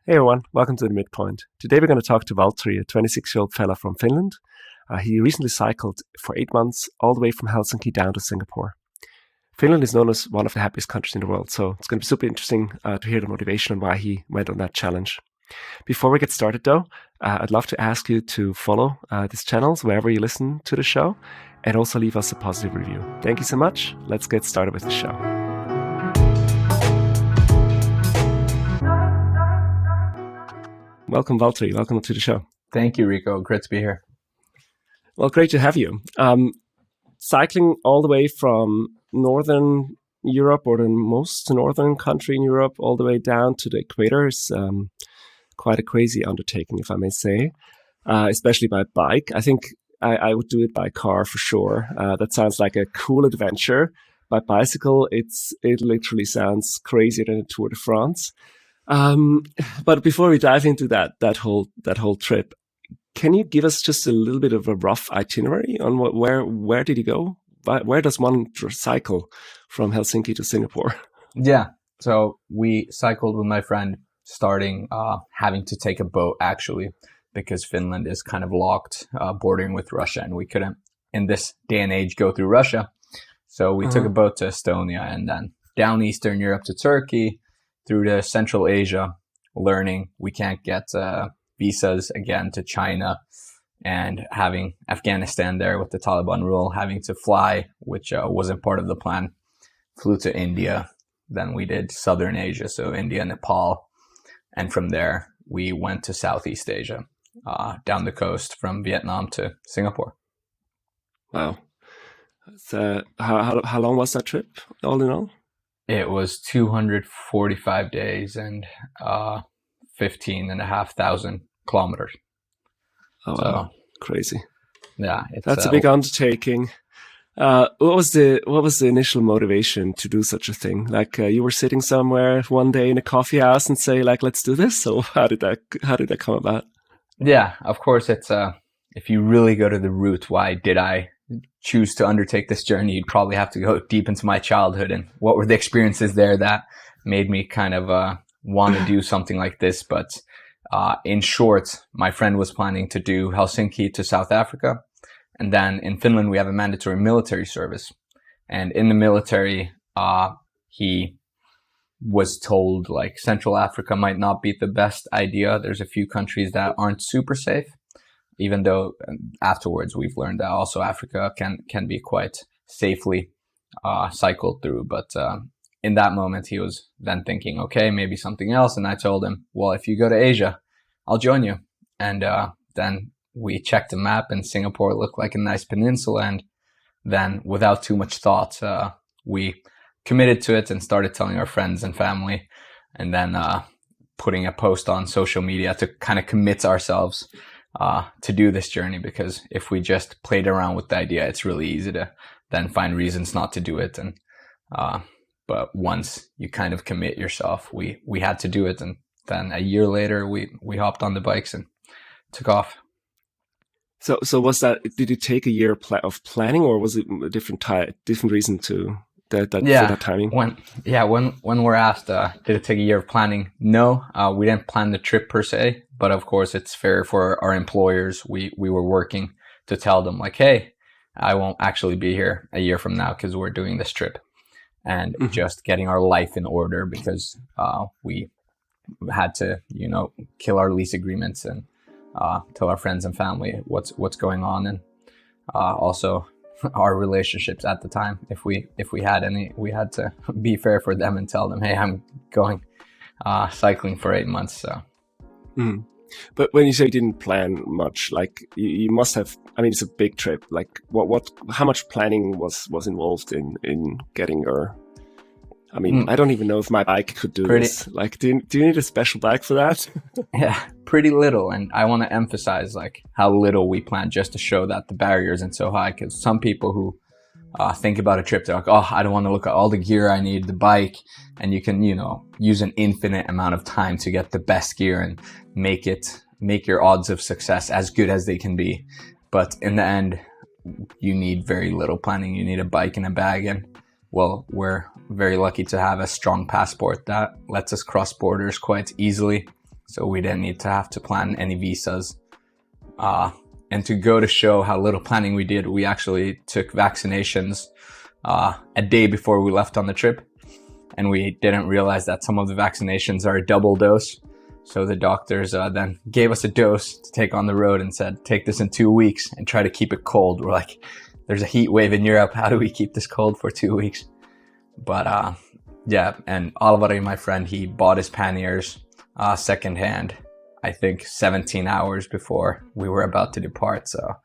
Hey everyone, welcome to the Midpoint. Today we're going to talk to Valtteri, a 26-year-old fella from Finland. He recently cycled for 8 months all the way from Helsinki down to Singapore. Finland is known as one of the happiest countries in the world, so it's going to be super interesting to hear the motivation and why he went on that challenge. Before we get started though, I'd love to ask you to follow this channel wherever you listen to the show and also leave us a positive review. Thank you so much. Let's get started with the show. Welcome, Valtteri. Welcome to the show. Thank you, Rico. Great to be here. Well, great to have you. Cycling all the way from Northern Europe, or the most northern country in Europe, all the way down to the equator is quite a crazy undertaking, if I may say, especially by bike. I think I would do it by car for sure. That sounds like a cool adventure. By bicycle, it literally sounds crazier than a Tour de France. But before we dive into that whole trip, can you give us just a little bit of a rough itinerary on where did you go? Where does one cycle from Helsinki to Singapore? Yeah, so we cycled with my friend, starting having to take a boat actually, because Finland is kind of locked, bordering with Russia, and we couldn't, in this day and age, go through Russia. So we took a boat to Estonia and then down Eastern Europe to Turkey, through to Central Asia, learning we can't get visas again to China, and having Afghanistan there with the Taliban rule, having to fly, which wasn't part of the plan. Flew to India, then we did Southern Asia, so India, Nepal, and from there we went to Southeast Asia, down the coast from Vietnam to Singapore. Wow. So how long was that trip, all in all? It was 245 days and 15,500 kilometers. Oh, so, wow. Crazy. Yeah. That's a big undertaking. What was the initial motivation to do such a thing? Like you were sitting somewhere one day in a coffee house and say like, let's do this. So how did that come about? Yeah, of course it's if you really go to the root, why did I choose to undertake this journey, you'd probably have to go deep into my childhood and what were the experiences there that made me kind of want to do something like this. But in short, my friend was planning to do Helsinki to South Africa. And then in Finland, we have a mandatory military service. And in the military, he was told like Central Africa might not be the best idea. There's a few countries that aren't super safe. Even though afterwards we've learned that also Africa can be quite safely cycled through. But in that moment, he was then thinking, okay, maybe something else. And I told him, well, if you go to Asia, I'll join you. And then we checked the map and Singapore looked like a nice peninsula. And then without too much thought, we committed to it and started telling our friends and family. And then putting a post on social media to kind of commit ourselves to do this journey, because if we just played around with the idea, it's really easy to then find reasons not to do it. And but once you kind of commit yourself, we had to do it. And then a year later, we hopped on the bikes and took off. So was that? Did it take a year of planning, or was it a different reason to that for that timing? When we're asked, did it take a year of planning? No, we didn't plan the trip per se. But of course, it's fair for our employers. We were working to tell them like, hey, I won't actually be here a year from now because we're doing this trip, and just getting our life in order, because we had to, kill our lease agreements and tell our friends and family what's going on, and also our relationships at the time. If we had any, we had to be fair for them and tell them, hey, I'm going cycling for 8 months. So. Mm. But when you say you didn't plan much, like you must have, I mean, it's a big trip. Like how much planning was involved in getting your, I mean, I don't even know if my bike could do this. Like, do you need a special bike for that? Yeah, pretty little. And I want to emphasize like how little we planned, just to show that the barrier isn't so high. Because some people who think about a trip, they're like, oh, I don't want to look at all the gear I need, the bike. And you can, use an infinite amount of time to get the best gear and make your odds of success as good as they can be. But in the end, you need very little planning. You need a bike and a bag. And well, we're very lucky to have a strong passport that lets us cross borders quite easily. so we didn't need to have to plan any visas. And to go to show how little planning we did, we actually took vaccinations a day before we left on the trip. And we didn't realize that some of the vaccinations are a double dose. So the doctors then gave us a dose to take on the road and said, take this in 2 weeks and try to keep it cold. We're like, there's a heat wave in Europe. How do we keep this cold for 2 weeks? But yeah, and Alvari, my friend, he bought his panniers secondhand, I think 17 hours before we were about to depart. So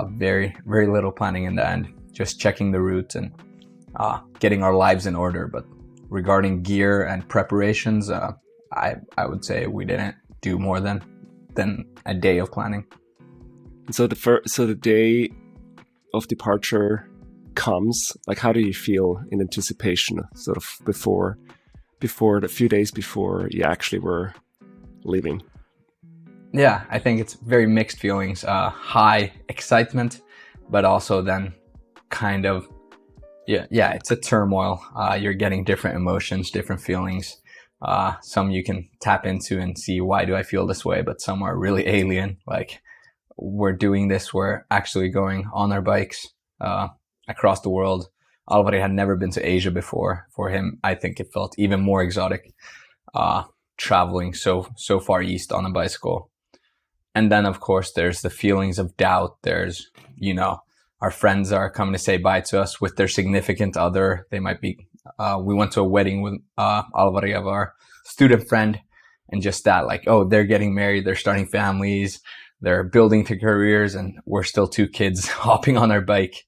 very, very little planning in the end, just checking the route and getting our lives in order. But regarding gear and preparations, I would say we didn't do more than a day of planning. So the day of departure comes, like, how do you feel in anticipation, sort of before the few days before you actually were leaving? Yeah, I think it's very mixed feelings. High excitement, but also then kind of, yeah, it's a turmoil. You're getting different emotions, different feelings. Some you can tap into and see, why do I feel this way? But some are really alien. Like, we're doing this, we're actually going on our bikes across the world. Alvari had never been to Asia before. For him, I think it felt even more exotic, traveling so far east on a bicycle. And then, of course, there's the feelings of doubt. There's, our friends are coming to say bye to us with their significant other. They might be, we went to a wedding with Alvari, of our student friend, and just that, like, oh, they're getting married, they're starting families, they're building their careers, and we're still two kids hopping on our bike,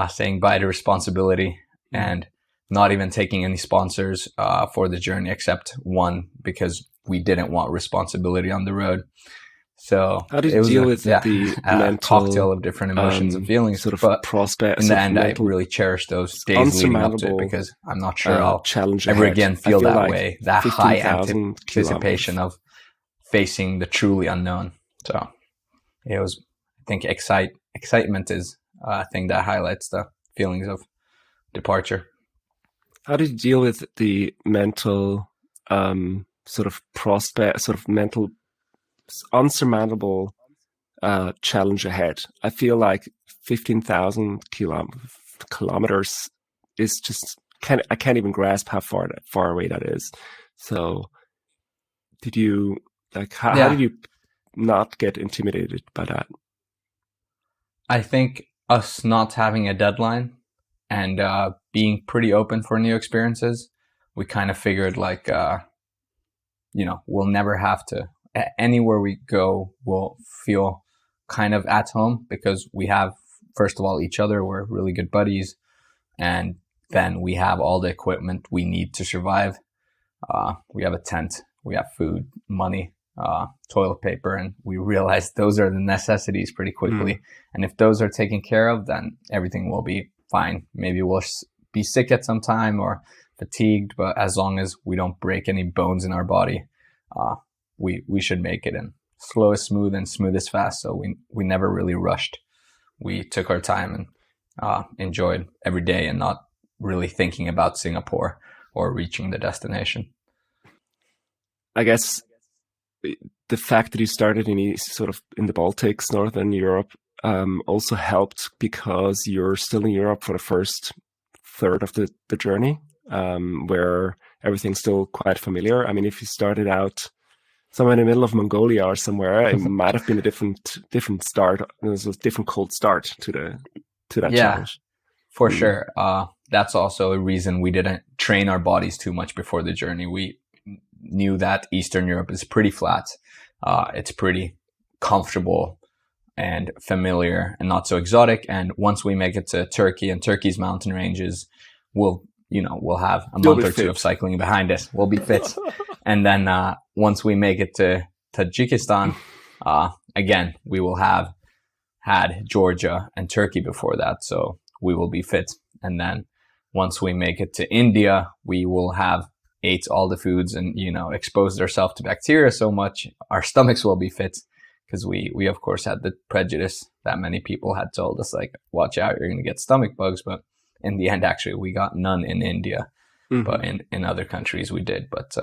saying bye to responsibility, and not even taking any sponsors for the journey except one, because we didn't want responsibility on the road. So how did you deal with the mental cocktail of different emotions and feelings, sort of but prospects? In the end, I really cherish those days leading up to it, because I'm not sure I'll ever again feel that like way, that high anticipation of facing the truly unknown. So it was, I think, excitement is a thing that highlights the feelings of departure. How did you deal with the mental sort of prospect, sort of mental unsurmountable challenge ahead? I feel like 15,000 kilometers is just I can't even grasp how far away that is. So did you how did you not get intimidated by that? I think us not having a deadline and being pretty open for new experiences, we kind of figured like we'll never have to, anywhere we go, we'll feel kind of at home, because we have, first of all, each other. We're really good buddies. And then we have all the equipment we need to survive. We have a tent, we have food, money, toilet paper, and we realize those are the necessities pretty quickly. And if those are taken care of, then everything will be fine. Maybe we'll be sick at some time or fatigued, but as long as we don't break any bones in our body, we should make it. And slow is smooth and smooth is fast. So we never really rushed. We took our time and enjoyed every day, and not really thinking about Singapore or reaching the destination. I guess the fact that you started in the Baltics, Northern Europe, also helped, because you're still in Europe for the first third of the journey, where everything's still quite familiar. I mean, if you started out somewhere in the middle of Mongolia or somewhere, it might have been a different start. It was a different cold start to that challenge. For sure. That's also a reason we didn't train our bodies too much before the journey. We knew that Eastern Europe is pretty flat. It's pretty comfortable and familiar and not so exotic. And once we make it to Turkey and Turkey's mountain ranges, we'll have a month or two of cycling behind us. We'll be fit. And then once we make it to Tajikistan, again, we will have had Georgia and Turkey before that. So we will be fit. And then once we make it to India, we will have ate all the foods and, exposed ourselves to bacteria so much, our stomachs will be fit. Because we of course had the prejudice that many people had told us, like, watch out, you're going to get stomach bugs. But in the end, actually, we got none in India, but in other countries we did. But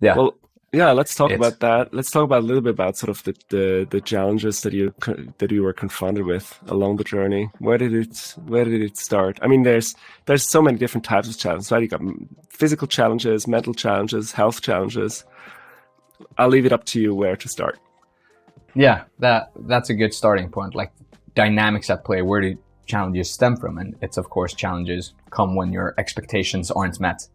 yeah. Well, Yeah, let's talk It's about that. Let's talk about a little bit about sort of the challenges that you were confronted with along the journey. Where did it start? I mean, there's so many different types of challenges, right? You got physical challenges, mental challenges, health challenges. I'll leave it up to you where to start. Yeah, that's a good starting point. Like dynamics at play, where do challenges stem from? And it's of course challenges come when your expectations aren't met.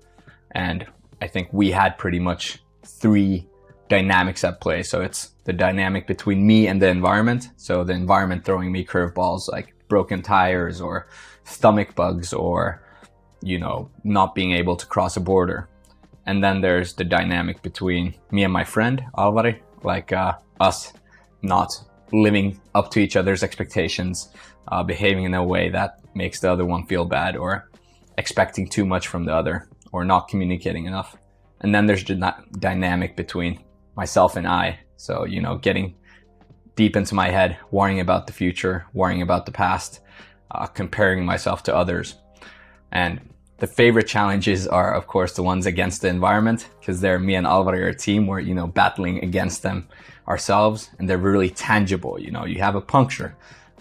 And I think we had pretty much three dynamics at play. So it's the dynamic between me and the environment. So the environment throwing me curveballs like broken tires or stomach bugs or, not being able to cross a border. And then there's the dynamic between me and my friend, Alvari, like us not living up to each other's expectations, behaving in a way that makes the other one feel bad, or expecting too much from the other, or not communicating enough. And then there's the dynamic between myself and I. So, getting deep into my head, worrying about the future, worrying about the past, comparing myself to others. And the favorite challenges are, of course, the ones against the environment, because they're me and Alvari are a team. We're, battling against them ourselves, and they're really tangible. You have a puncture.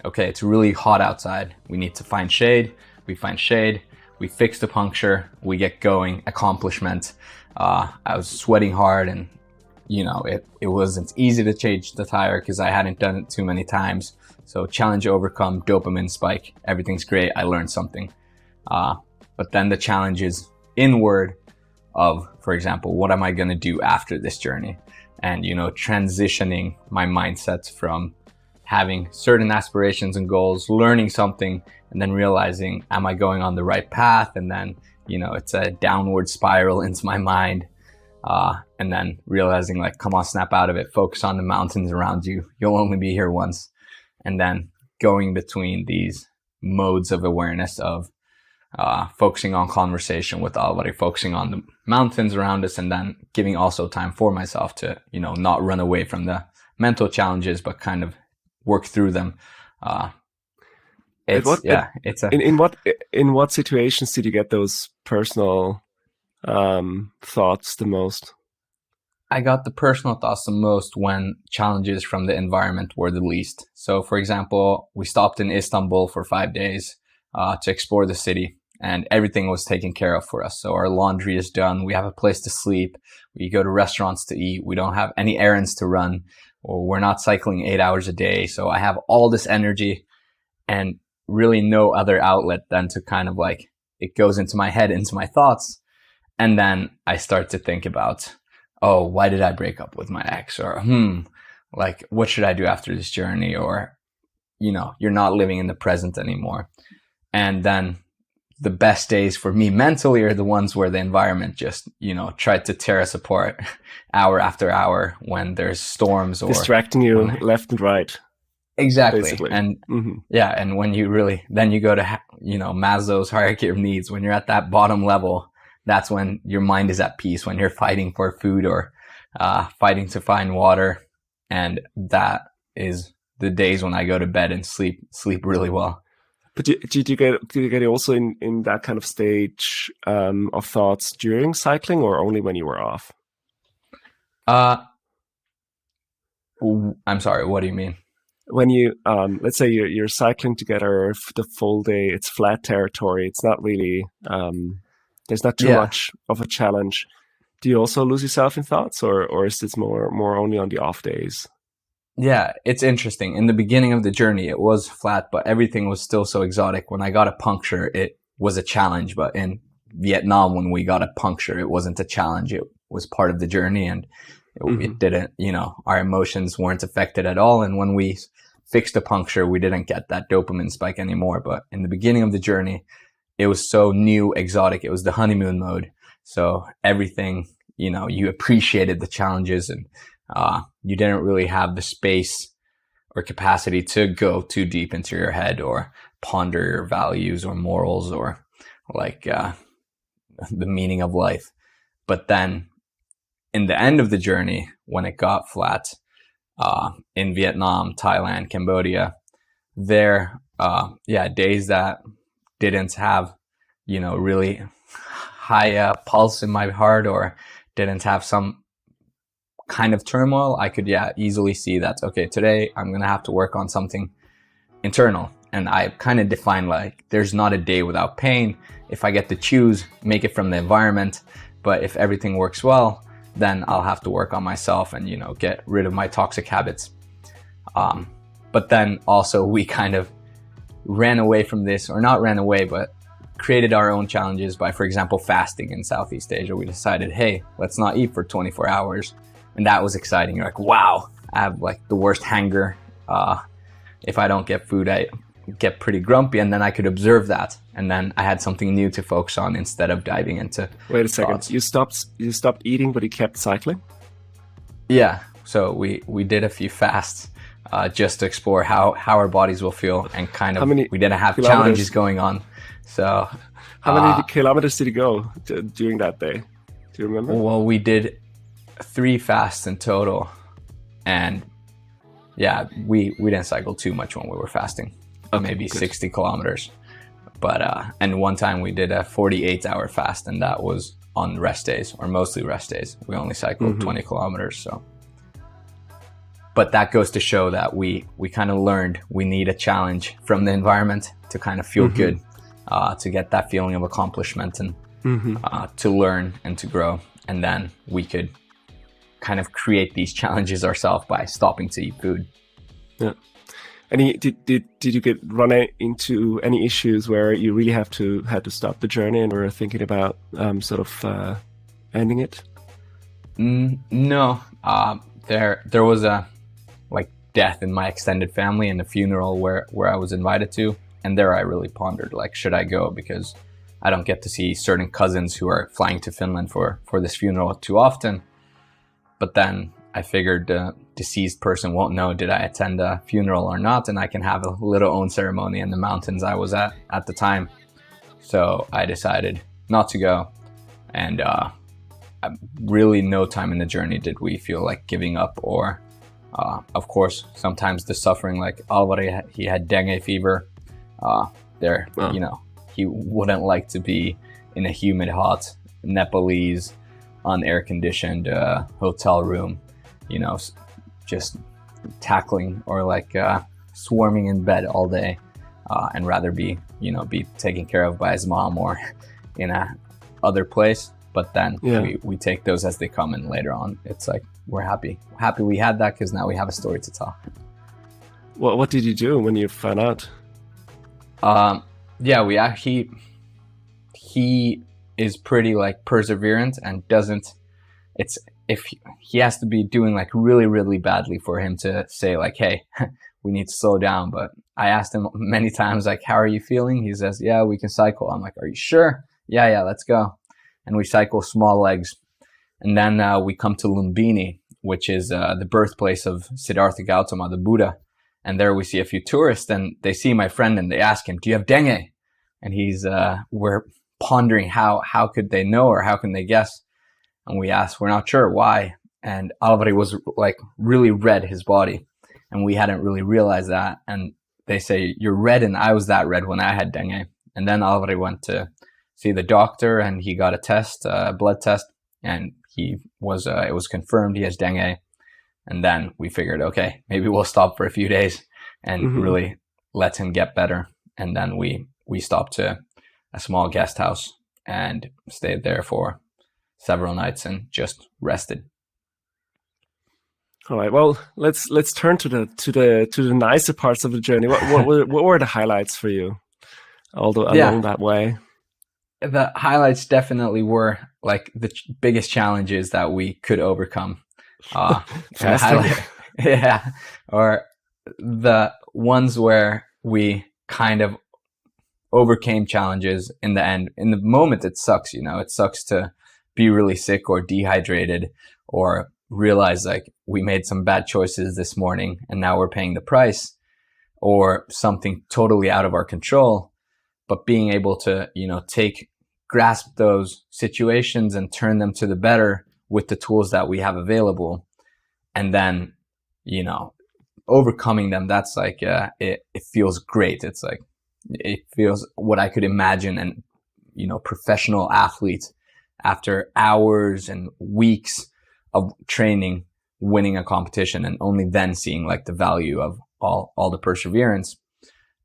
Okay, it's really hot outside. We need to find shade. We find shade. We fix the puncture. We get going. Accomplishment. I was sweating hard, and it wasn't easy to change the tire because I hadn't done it too many times. So challenge overcome, dopamine spike. Everything's great. I learned something. But then the challenge is inward of, for example, what am I going to do after this journey? And, transitioning my mindset from having certain aspirations and goals, learning something, and then realizing, am I going on the right path? And then, it's a downward spiral into my mind. And then realizing like, come on, snap out of it. Focus on the mountains around you. You'll only be here once. And then going between these modes of awareness of focusing on conversation with Alvari, focusing on the mountains around us, and then giving also time for myself to, not run away from the mental challenges, but kind of work through them. In what situations did you get those personal thoughts the most? I got the personal thoughts the most when challenges from the environment were the least. So, for example, we stopped in Istanbul for 5 days to explore the city. And everything was taken care of for us. So our laundry is done. We have a place to sleep. We go to restaurants to eat. We don't have any errands to run, or we're not cycling 8 hours a day. So I have all this energy and really no other outlet than to kind of like, it goes into my head, into my thoughts. And then I start to think about, oh, why did I break up with my ex? Or, like, what should I do after this journey? Or, you're not living in the present anymore. And then the best days for me mentally are the ones where the environment just, tried to tear us apart hour after hour when there's storms or distracting you left and right. Exactly. Basically. And and when you then you go to, Maslow's hierarchy of needs, when you're at that bottom level, that's when your mind is at peace, when you're fighting for food or fighting to find water. And that is the days when I go to bed and sleep really well. But did you get also in that kind of stage of thoughts during cycling, or only when you were off? I'm sorry, what do you mean? When you let's say you're cycling together the full day, it's flat territory. It's not really there's not too much of a challenge. Do you also lose yourself in thoughts, or is this more only on the off days? Yeah, it's interesting. In the beginning of the journey, it was flat, but everything was still so exotic. When I got a puncture, it was a challenge. But in Vietnam, when we got a puncture, it wasn't a challenge. It was part of the journey, and it didn't, our emotions weren't affected at all. And when we fixed the puncture, we didn't get that dopamine spike anymore. But in the beginning of the journey, it was so new, exotic. It was the honeymoon mode. So everything, you appreciated the challenges, and you didn't really have the space or capacity to go too deep into your head or ponder your values or morals or like the meaning of life. But then in the end of the journey, when it got flat, in Vietnam, Thailand, Cambodia, there, days that didn't have, really high pulse in my heart, or didn't have some kind of turmoil, I could easily see that, okay, today I'm gonna have to work on something internal. And I kind of define like there's not a day without pain. If I get to choose, make it from the environment. But if everything works well, then I'll have to work on myself and, get rid of my toxic habits. But then also we kind of ran away from this, or not ran away, but created our own challenges by, for example, fasting in Southeast Asia. We decided, hey, let's not eat for 24 hours. And that was exciting. You're like, wow, I have like the worst hunger. If I don't get food, I get pretty grumpy, and then I could observe that, and then I had something new to focus on instead of diving into. Wait a second, thoughts. You stopped eating, but you kept cycling? Yeah, so we did a few fasts just to explore how our bodies will feel, and kind of we didn't have challenges going on. So how many kilometers did you go during that day? Do you remember? Well, we did 3 fasts in total, and we didn't cycle too much when we were fasting. Maybe good. 60 kilometers. But, and one time we did a 48-hour fast, and that was on rest days, or mostly rest days. We only cycled 20 kilometers. So, but that goes to show that we kind of learned we need a challenge from the environment to kind of feel good, to get that feeling of accomplishment, and to learn and to grow. And then we could kind of create these challenges ourselves by stopping to eat food. Yeah. And did you run into any issues where you really had to stop the journey and were thinking about ending it? No. There was a death in my extended family and a funeral where I was invited to, and there I really pondered, like, should I go? Because I don't get to see certain cousins who are flying to Finland for this funeral too often. But then I figured the deceased person won't know did I attend a funeral or not, and I can have a little own ceremony in the mountains I was at the time. So I decided not to go, and really no time in the journey did we feel like giving up, or of course sometimes the suffering, like Valtteri, he had dengue fever. He wouldn't like to be in a humid, hot Nepalese, unair-conditioned hotel room, just tackling or swarming in bed all day, and rather be taken care of by his mom or in a other place. But then we take those as they come, and later on it's like we're happy we had that, because now we have a story to tell. What did you do when you found out? He is pretty perseverant, and if he has to be doing really, really badly for him to say hey, we need to slow down. But I asked him many times, how are you feeling? He says, yeah, we can cycle. I'm like, are you sure? Yeah, let's go. And we cycle small legs. And then we come to Lumbini, which is the birthplace of Siddhartha Gautama, the Buddha. And there we see a few tourists, and they see my friend and they ask him, do you have dengue? And we're pondering how could they know, or how can they guess? And we asked, we're not sure why. And Valtteri was really red, his body. And we hadn't really realized that. And they say, you're red, and I was that red when I had dengue. And then Valtteri went to see the doctor, and he got a blood test, and it was confirmed he has dengue. And then we figured, okay, maybe we'll stop for a few days and really let him get better. And then we stopped to a small guest house and stayed there for several nights and just rested. All right. Well, let's turn to the nicer parts of the journey. What were the highlights for you, along that way? The highlights definitely were the biggest challenges that we could overcome. Or the ones where we kind of overcame challenges in the end. In the moment, it sucks. It sucks to be really sick or dehydrated, or realize we made some bad choices this morning and now we're paying the price, or something totally out of our control. But being able to grasp those situations and turn them to the better with the tools that we have available, and then overcoming them, that's it feels great. It's it feels what I could imagine, and professional athletes, after hours and weeks of training, winning a competition, and only then seeing like the value of all the perseverance.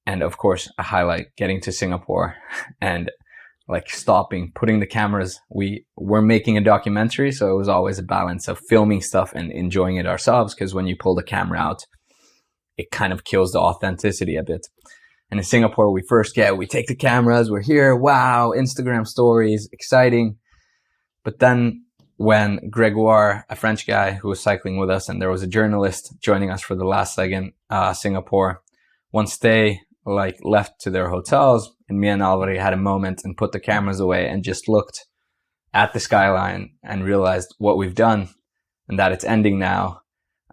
And of course, I highlight getting to Singapore and like stopping, putting the cameras. We're making a documentary, so it was always a balance of filming stuff and enjoying it ourselves, because when you pull the camera out, it kind of kills the authenticity a bit. And in Singapore, we take the cameras, we're here, wow, Instagram stories, exciting. But then when Gregoire, a French guy who was cycling with us, and there was a journalist joining us for the last leg in Singapore, once they like left to their hotels, and me and Alvaro had a moment and put the cameras away and just looked at the skyline and realized what we've done and that it's ending now,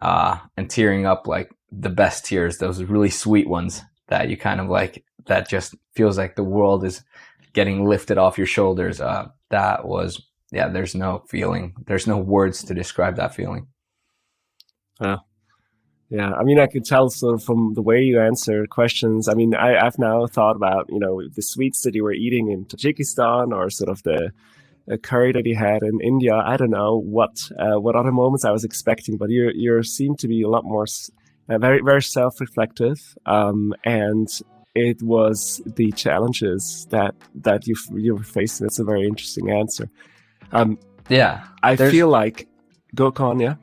and tearing up like the best tears, those really sweet ones that you kind of like, that just feels like the world is getting lifted off your shoulders. That was, yeah, there's no words to describe that feeling. Yeah, I mean, I could tell sort of from the way you answer questions. I mean, I've now thought about, the sweets that you were eating in Tajikistan, or sort of the curry that you had in India. I don't know what other moments I was expecting, but you seem to be a lot more very, very self-reflective, and it was the challenges that you were facing. That's a very interesting answer. I feel like go on, yeah.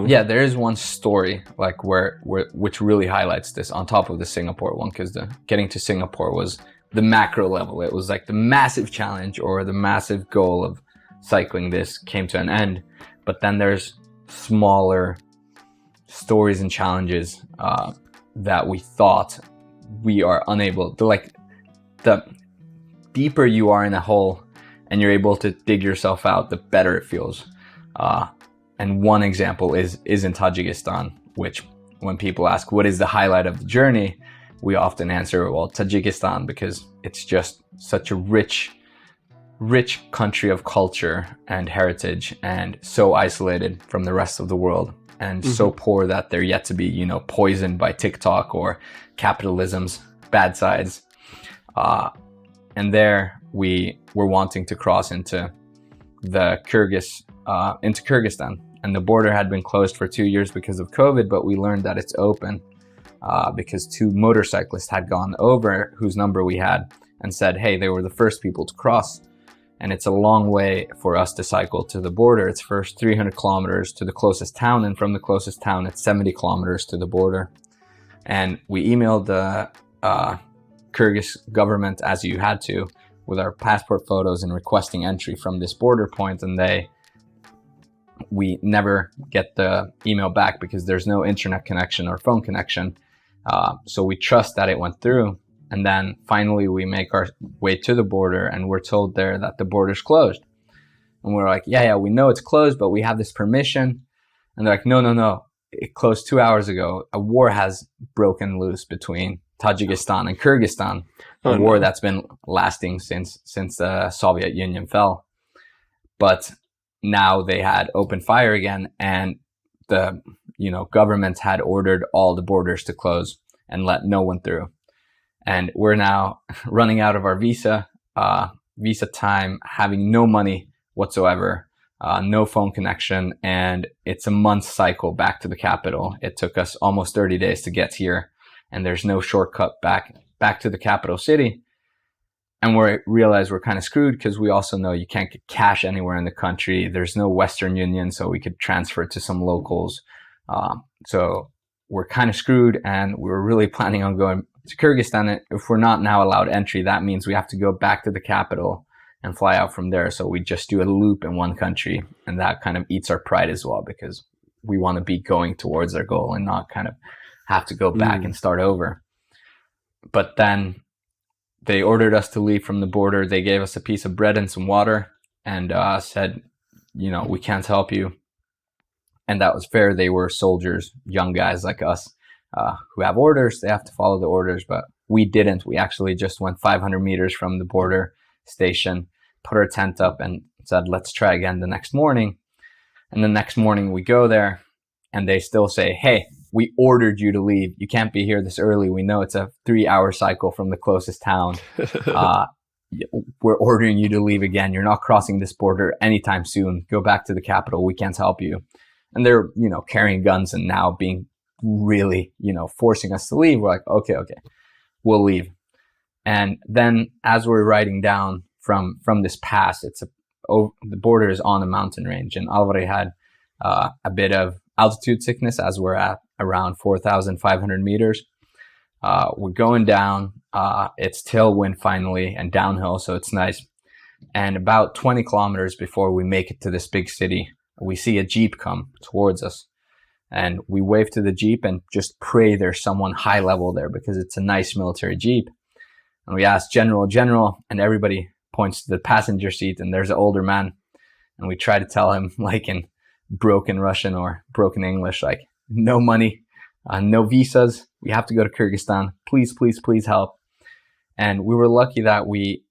Yeah, there is one story like which really highlights this on top of the Singapore one, because getting to Singapore was the macro level. It was like the massive challenge or the massive goal of cycling this came to an end. But then there's smaller stories and challenges that we thought we are unable to, like, the deeper you are in a hole and you're able to dig yourself out, the better it feels. And one example is in Tajikistan, which when people ask what is the highlight of the journey, we often answer, well, Tajikistan, because it's just such a rich country of culture and heritage, and so isolated from the rest of the world, and so poor that they're yet to be, poisoned by TikTok or capitalism's bad sides. And there we were wanting to cross into Kyrgyzstan. And the border had been closed for 2 years because of COVID, but we learned that it's open because 2 motorcyclists had gone over, whose number we had, and said, hey, they were the first people to cross. And it's a long way for us to cycle to the border. It's first 300 kilometers to the closest town, and from the closest town, it's 70 kilometers to the border. And we emailed the Kyrgyz government, as you had to, with our passport photos and requesting entry from this border point, and we never get the email back because there's no internet connection or phone connection. So we trust that it went through. And then finally we make our way to the border, and we're told there that the border's closed. And we're like, yeah, we know it's closed, but we have this permission. And they're like, no. It closed 2 hours ago. A war has broken loose between Tajikistan and Kyrgyzstan, a war that's been lasting since the Soviet Union fell. But now they had opened fire again, and the government had ordered all the borders to close and let no one through. And we're now running out of our visa time, having no money whatsoever, no phone connection, and it's a month cycle back to the capital. It took us almost 30 days to get here, and there's no shortcut back to the capital city. And we realize we're kind of screwed because we also know you can't get cash anywhere in the country. There's no Western Union, so we could transfer it to some locals. So we're kind of screwed, and we were really planning on going to Kyrgyzstan. If we're not now allowed entry, that means we have to go back to the capital and fly out from there. So we just do a loop in one country, and that kind of eats our pride as well, because we want to be going towards our goal and not kind of have to go back and start over. But then they ordered us to leave from the border. They gave us a piece of bread and some water, and said, we can't help you. And that was fair. They were soldiers, young guys like us, who have orders. They have to follow the orders, but we didn't. We actually just went 500 meters from the border station, put our tent up, and said, let's try again the next morning. And the next morning we go there, and they still say, hey, we ordered you to leave. You can't be here this early. We know it's a 3-hour cycle from the closest town. We're ordering you to leave again. You're not crossing this border anytime soon. Go back to the capital. We can't help you. and they're, carrying guns and now being really, forcing us to leave. We're like, okay, we'll leave. And then as we're riding down from this pass, the border is on a mountain range, and Alvari had a bit of altitude sickness as we're at around 4,500 meters. We're going down. It's tailwind finally and downhill, so it's nice. And about 20 kilometers before we make it to this big city, we see a Jeep come towards us. And we wave to the Jeep and just pray there's someone high level there, because it's a nice military Jeep. And we ask General, and everybody points to the passenger seat, and there's an older man. And we try to tell him, like in broken Russian or broken English, like, no money, no visas. We have to go to Kyrgyzstan. Please, please, please help. And we were lucky that we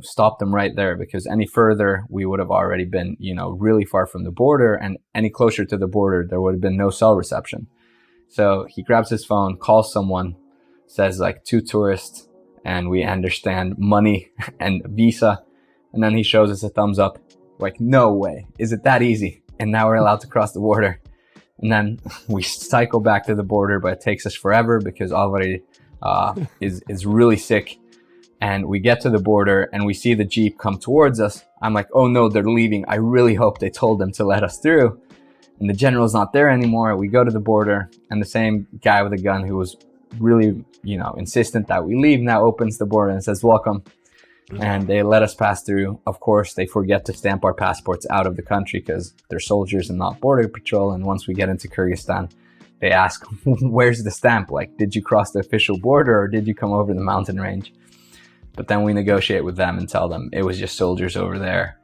stopped them right there, because any further we would have already been, really far from the border, and any closer to the border, there would have been no cell reception. So he grabs his phone, calls someone, says like 2 tourists, and we understand money and visa. And then he shows us a thumbs up, like, no way, is it that easy? And now we're allowed to cross the border. And then we cycle back to the border, but it takes us forever because Alvari is really sick. And we get to the border and we see the Jeep come towards us. I'm like, oh no, they're leaving. I really hope they told them to let us through. And the general's not there anymore. We go to the border, and the same guy with a gun who was really, insistent that we leave now opens the border and says, welcome. And they let us pass through. Of course, they forget to stamp our passports out of the country because they're soldiers and not border patrol. And once we get into Kyrgyzstan, they ask, where's the stamp? Like, did you cross the official border or did you come over the mountain range? But then we negotiate with them and tell them it was just soldiers over there.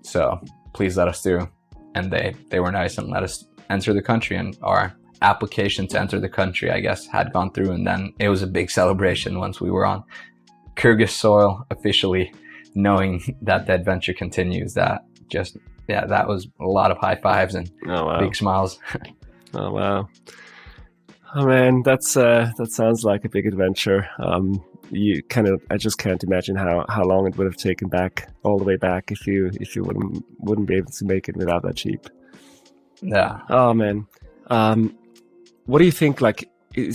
So please let us through. And they were nice and let us enter the country. And our application to enter the country, I guess, had gone through. And then it was a big celebration once we were on Kyrgyz soil, officially knowing that the adventure continues. That was a lot of high fives and big smiles. Oh, wow. Oh, man, that sounds like a big adventure. I just can't imagine how long it would have taken all the way back if you wouldn't be able to make it without that Jeep. Yeah. Oh man. What do you think? Like,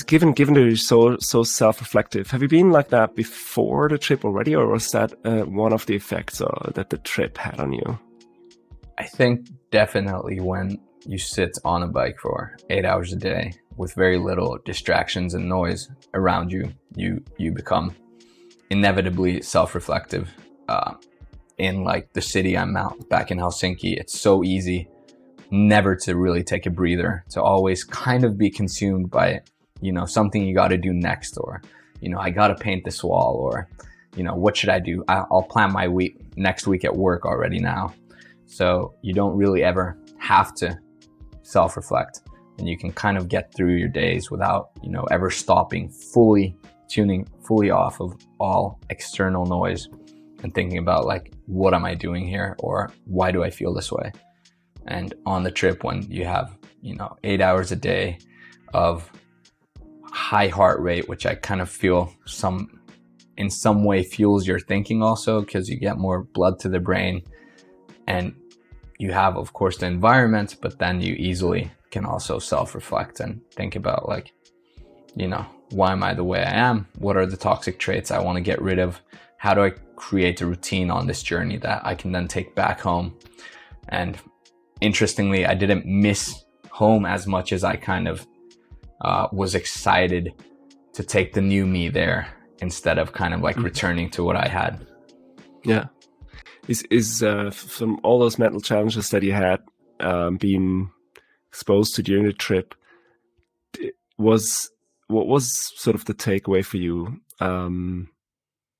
given that you're so self-reflective, have you been like that before the trip already, or was that one of the effects that the trip had on you? I think definitely when you sit on a bike for 8 hours a day with very little distractions and noise around you, you become inevitably self-reflective. In like the city I'm out back in Helsinki, it's so easy never to really take a breather, to always kind of be consumed by, something you got to do next, or, I got to paint this wall, or, what should I do? I'll plan my next week at work already now. So you don't really ever have to self-reflect, and you can kind of get through your days without, ever stopping, tuning fully off of all external noise and thinking about like, what am I doing here? Or why do I feel this way? And on the trip, when you have, 8 hours a day of high heart rate, which I kind of feel in some way fuels your thinking also, because you get more blood to the brain, and you have, of course, the environment, but then you easily can also self-reflect and think about like, why am I the way I am? What are the toxic traits I want to get rid of? How do I create a routine on this journey that I can then take back home? And interestingly, I didn't miss home as much as I kind of was excited to take the new me there, instead of kind of like returning to what I had. Yeah. Is from all those mental challenges that you had being exposed to during the trip, what was sort of the takeaway for you?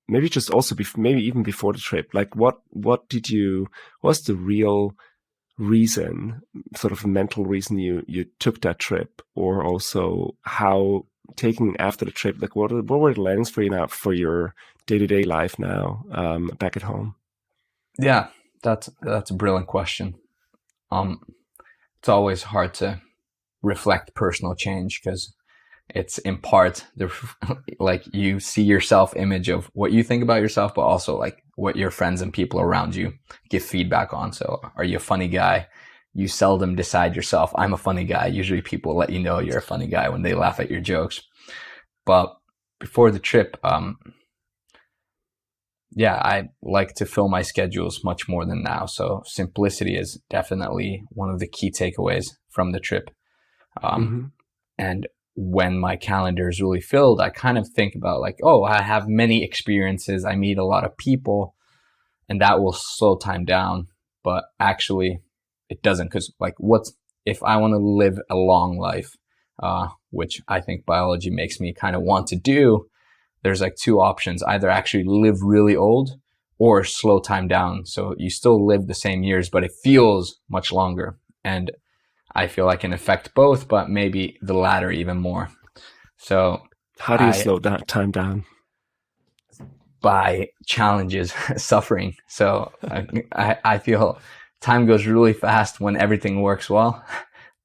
Maybe just also maybe even before the trip, like what's the real reason, sort of a mental reason you took that trip, or also how taking after the trip, like what were the learnings for you now for your day-to-day life now back at home? Yeah, that's a brilliant question. It's always hard to reflect personal change because it's in part like you see your self-image of what you think about yourself, but also like what your friends and people around you give feedback on. So are you a funny guy? you seldom decide yourself, I'm a funny guy. Usually people let you know you're a funny guy when they laugh at your jokes. But before the trip, I like to fill my schedules much more than now. So simplicity is definitely one of the key takeaways from the trip. And when my calendar is really filled, I kind of think about like, oh, I have many experiences. I meet a lot of people, and that will slow time down. But actually, it doesn't, because like, if I want to live a long life, which I think biology makes me kind of want to do, there's like two options: either actually live really old or slow time down. So you still live the same years, but it feels much longer. And I feel I can affect both, but maybe the latter even more. So how do you slow that time down? By challenges, suffering. So I feel time goes really fast when everything works well,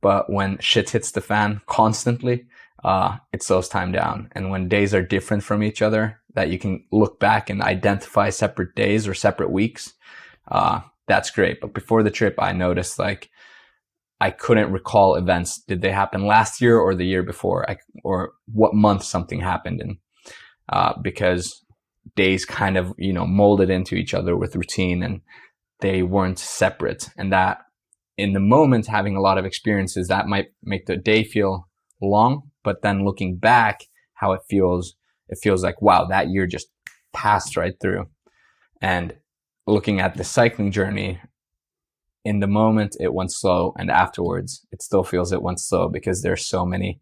but when shit hits the fan constantly, it slows time down. And when days are different from each other, that you can look back and identify separate days or separate weeks, that's great. But before the trip, I noticed like I couldn't recall events. Did they happen last year or the year before, or what month something happened in? Because days kind of, molded into each other with routine, and they weren't separate. And that in the moment, having a lot of experiences, that might make the day feel long, but then looking back, how it feels like, wow, that year just passed right through. And looking at the cycling journey, in the moment it went slow, and afterwards it still feels it went slow, because there's so many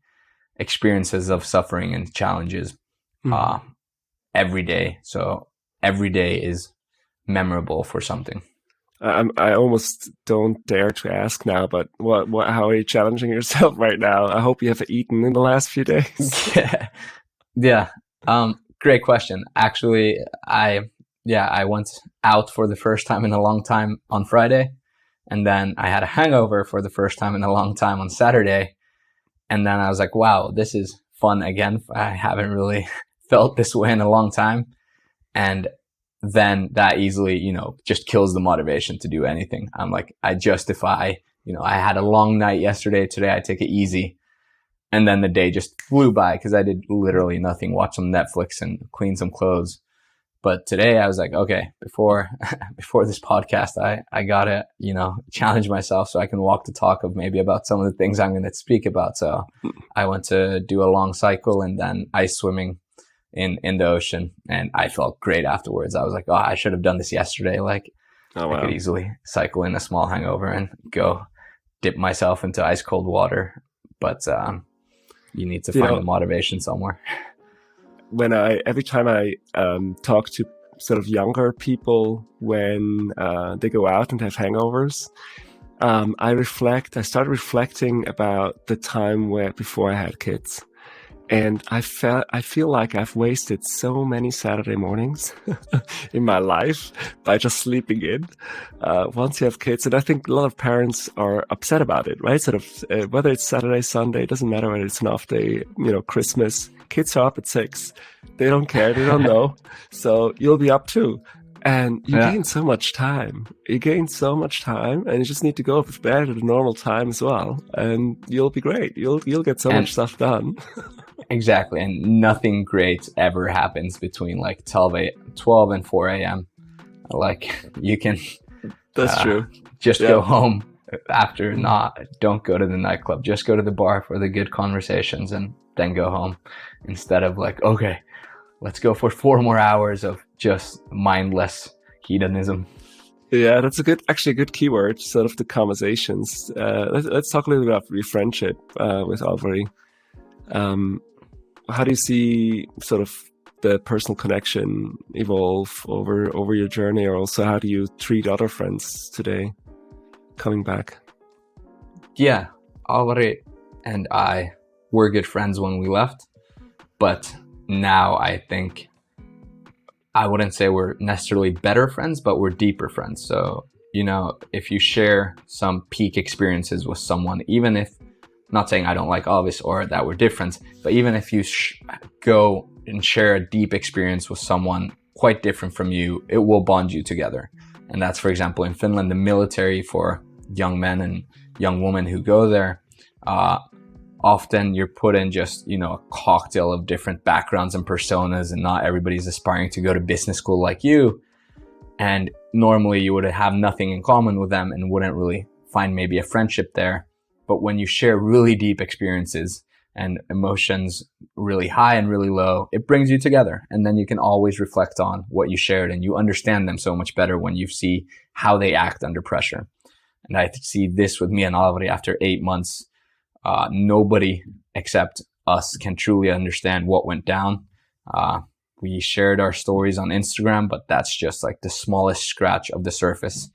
experiences of suffering and challenges every day. So every day is memorable for something. I almost don't dare to ask now, but how are you challenging yourself right now? I hope you have eaten in the last few days. Yeah. Great question. Actually, I went out for the first time in a long time on Friday. And then I had a hangover for the first time in a long time on Saturday. And then I was like, wow, this is fun again. I haven't really felt this way in a long time. And then that easily, just kills the motivation to do anything. I'm like, I justify, I had a long night yesterday. Today I take it easy. And then the day just flew by because I did literally nothing, watch some Netflix and clean some clothes. But today I was like, okay, before this podcast, I gotta, challenge myself so I can walk the talk of maybe about some of the things I'm going to speak about. So I went to do a long cycle and then ice swimming in the ocean, and I felt great afterwards. I was like, oh, I should have done this yesterday. Like, I could easily cycle in a small hangover and go dip myself into ice cold water. But you need to find the motivation somewhere. Every time I talk to sort of younger people when they go out and have hangovers, I started reflecting about the time before I had kids. And I feel like I've wasted so many Saturday mornings in my life by just sleeping in once you have kids. And I think a lot of parents are upset about it, right? Sort of whether it's Saturday, Sunday, it doesn't matter whether it's an off day, Christmas. Kids are up at 6. They don't care. They don't know. So you'll be up too. And you gain so much time. And you just need to go to bed at a normal time as well. And you'll be great. You'll get so much stuff done. Exactly. And nothing great ever happens between like 12 and 4 a.m. Like you can That's true. Just go home after don't go to the nightclub. Just go to the bar for the good conversations and then go home, instead of like, okay, let's go for 4 more hours of just mindless hedonism. Yeah, that's a good keyword, sort of the conversations. Let's talk a little bit about your friendship with Valtteri. How do you see sort of the personal connection evolve over your journey, or also how do you treat other friends today coming back? Yeah, Valtteri and I were good friends when we left, but now I think I wouldn't say we're necessarily better friends, but we're deeper friends. So, if you share some peak experiences with someone, even if, not saying I don't like Alvis or that we're different, but even if you go and share a deep experience with someone quite different from you, it will bond you together. And that's, for example, in Finland, the military for young men and young women who go there, often you're put in just, a cocktail of different backgrounds and personas, and not everybody's aspiring to go to business school like you. And normally you would have nothing in common with them and wouldn't really find maybe a friendship there. But when you share really deep experiences and emotions really high and really low, it brings you together. And then you can always reflect on what you shared, and you understand them so much better when you see how they act under pressure. And I see this with me and Valtteri after 8 months. Nobody except us can truly understand what went down. We shared our stories on Instagram, but that's just like the smallest scratch of the surface.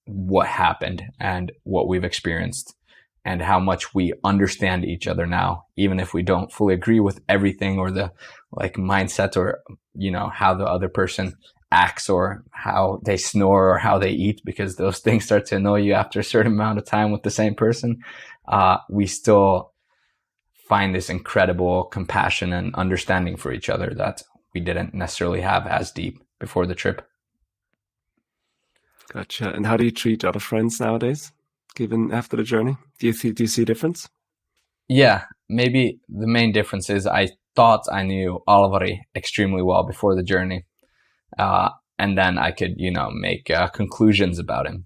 What happened and what we've experienced, and how much we understand each other now, even if we don't fully agree with everything, or the mindset, or how the other person acts, or how they snore, or how they eat, because those things start to annoy you after a certain amount of time with the same person. We still find this incredible compassion and understanding for each other that we didn't necessarily have as deep before the trip. Gotcha. And how do you treat other friends nowadays, given after the journey? Do you see a difference? Yeah, maybe the main difference is I thought I knew Valtteri extremely well before the journey. And then I could, make conclusions about him.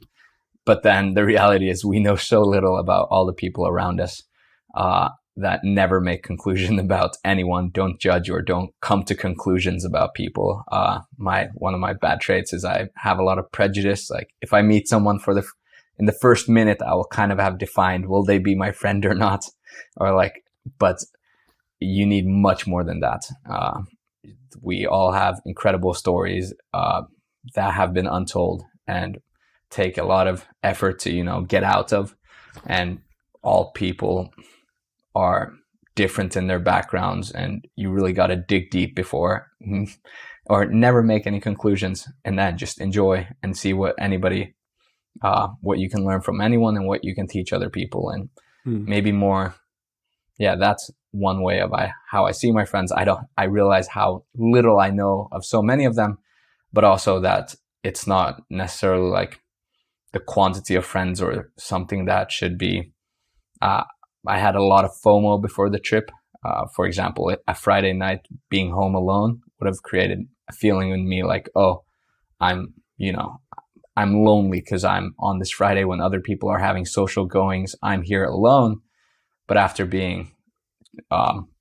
But then the reality is we know so little about all the people around us that never make conclusions about anyone, don't judge, or don't come to conclusions about people. One of my bad traits is I have a lot of prejudice. Like if I meet someone in the first minute, I will kind of have defined, will they be my friend or not? But you need much more than that. We all have incredible stories that have been untold and take a lot of effort to, get out of. And all people are different in their backgrounds, and you really got to dig deep before, or never make any conclusions, and then just enjoy and see what you can learn from anyone and what you can teach other people. And maybe more, that's one way of how I see my friends. I realize how little I know of so many of them, but also that it's not necessarily like the quantity of friends or something that should be. I had a lot of FOMO before the trip. For example, a Friday night being home alone would have created a feeling in me like, oh, I'm lonely because I'm on this Friday when other people are having social goings. I'm here alone. But after being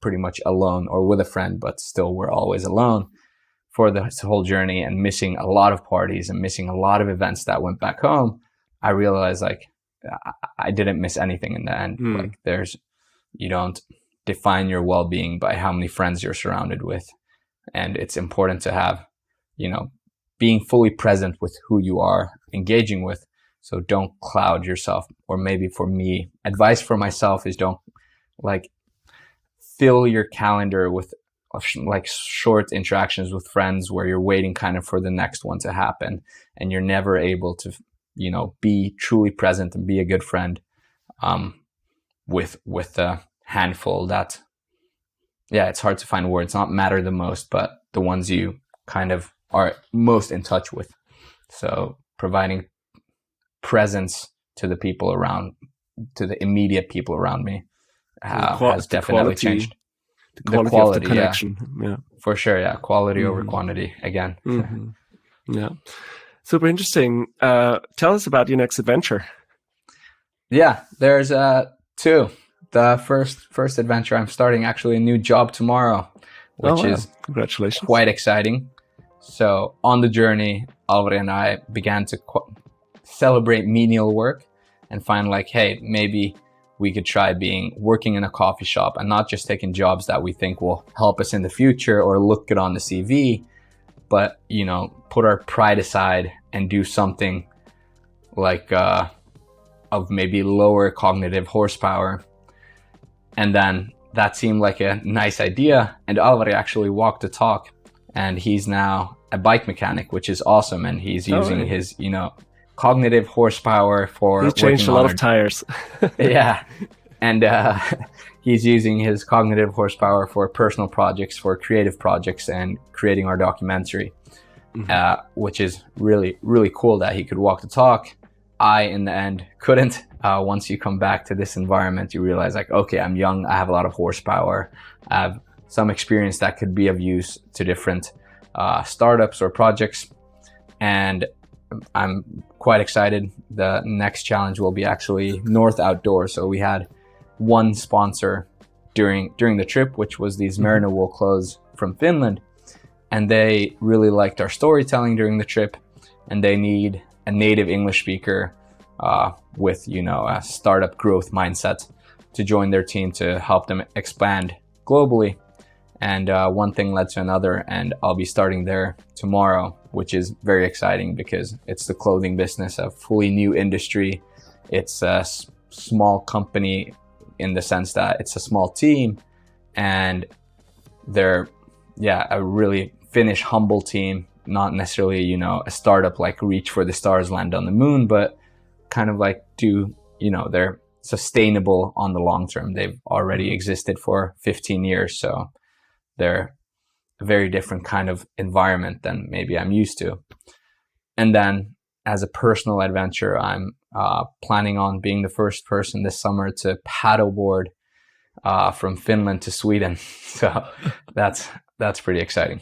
pretty much alone, or with a friend, but still we're always alone for this whole journey, and missing a lot of parties and missing a lot of events that went back home, I realized I didn't miss anything in the end. You don't define your well-being by how many friends you're surrounded with. And it's important to have, being fully present with who you are engaging with. So don't cloud yourself. Or maybe for me, advice for myself is don't fill your calendar with short interactions with friends where you're waiting kind of for the next one to happen, and you're never able to be truly present and be a good friend with a handful that, it's hard to find words, not matter the most, but the ones you kind of are most in touch with. So providing presence to the people around, to the immediate people around me has definitely changed. The quality of the connection. Yeah. For sure. Yeah. Quality over quantity again. Yeah. Super interesting. Tell us about your next adventure. Yeah, there's two. The first adventure, I'm starting actually a new job tomorrow, which is congratulations, quite exciting. So on the journey, Valtteri and I began to celebrate menial work and find hey, maybe we could try working in a coffee shop and not just taking jobs that we think will help us in the future or look good on the CV, but, put our pride aside and do something of maybe lower cognitive horsepower. And then that seemed like a nice idea. And Valtteri actually walked the talk, and he's now a bike mechanic, which is awesome. And he's using his, cognitive horsepower for He changed a lot of tires. Yeah. And he's using his cognitive horsepower for personal projects, for creative projects, and creating our documentary, which is really, really cool that he could walk the talk. I, in the end, couldn't. Once you come back to this environment, you realize like, okay, I'm young, I have a lot of horsepower, I have some experience that could be of use to different startups or projects. And I'm quite excited. The next challenge will be actually North Outdoor. So we had one sponsor during the trip, which was these merino wool clothes from Finland. And they really liked our storytelling during the trip. And they need a native English speaker with, a startup growth mindset to join their team to help them expand globally. And one thing led to another, and I'll be starting there tomorrow, which is very exciting because it's the clothing business, a fully new industry. It's a small company in the sense that it's a small team, and they're, a really Finnish, humble team, not necessarily, a startup like reach for the stars, land on the moon, but kind of like they're sustainable on the long term. They've already existed for 15 years, so they're a very different kind of environment than maybe I'm used to. And then as a personal adventure, I'm planning on being the first person this summer to paddleboard from Finland to Sweden. So that's pretty exciting.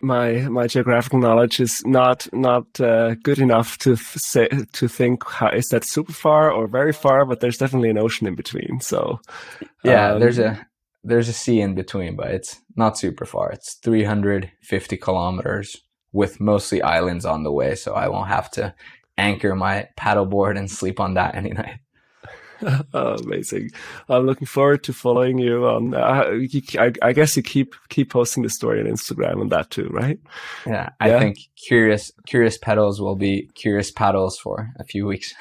My geographical knowledge is not good enough to think is that super far or very far, but there's definitely an ocean in between. So there's a sea in between, but it's not super far. It's 350 kilometers with mostly islands on the way, so I won't have to anchor my paddleboard and sleep on that any night. Oh, amazing! I'm looking forward to following you on. I guess you keep posting the story on Instagram and that too, right? Yeah, I think curious pedals will be curious paddles for a few weeks.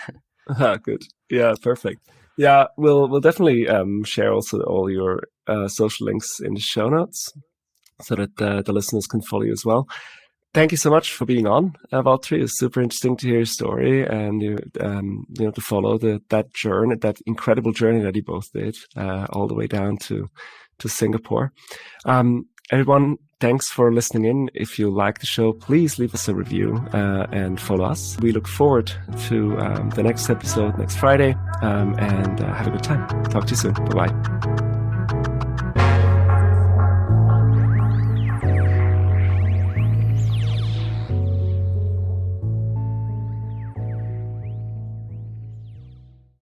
Good. Yeah, perfect. Yeah, we'll definitely share also all your social links in the show notes so that the listeners can follow you as well. Thank you so much for being on, Valtteri. It's super interesting to hear your story and to follow that journey, that incredible journey that you both did, all the way down to Singapore. Everyone, thanks for listening in. If you like the show, please leave us a review and follow us. We look forward to the next episode next Friday, and have a good time. Talk to you soon. Bye-bye.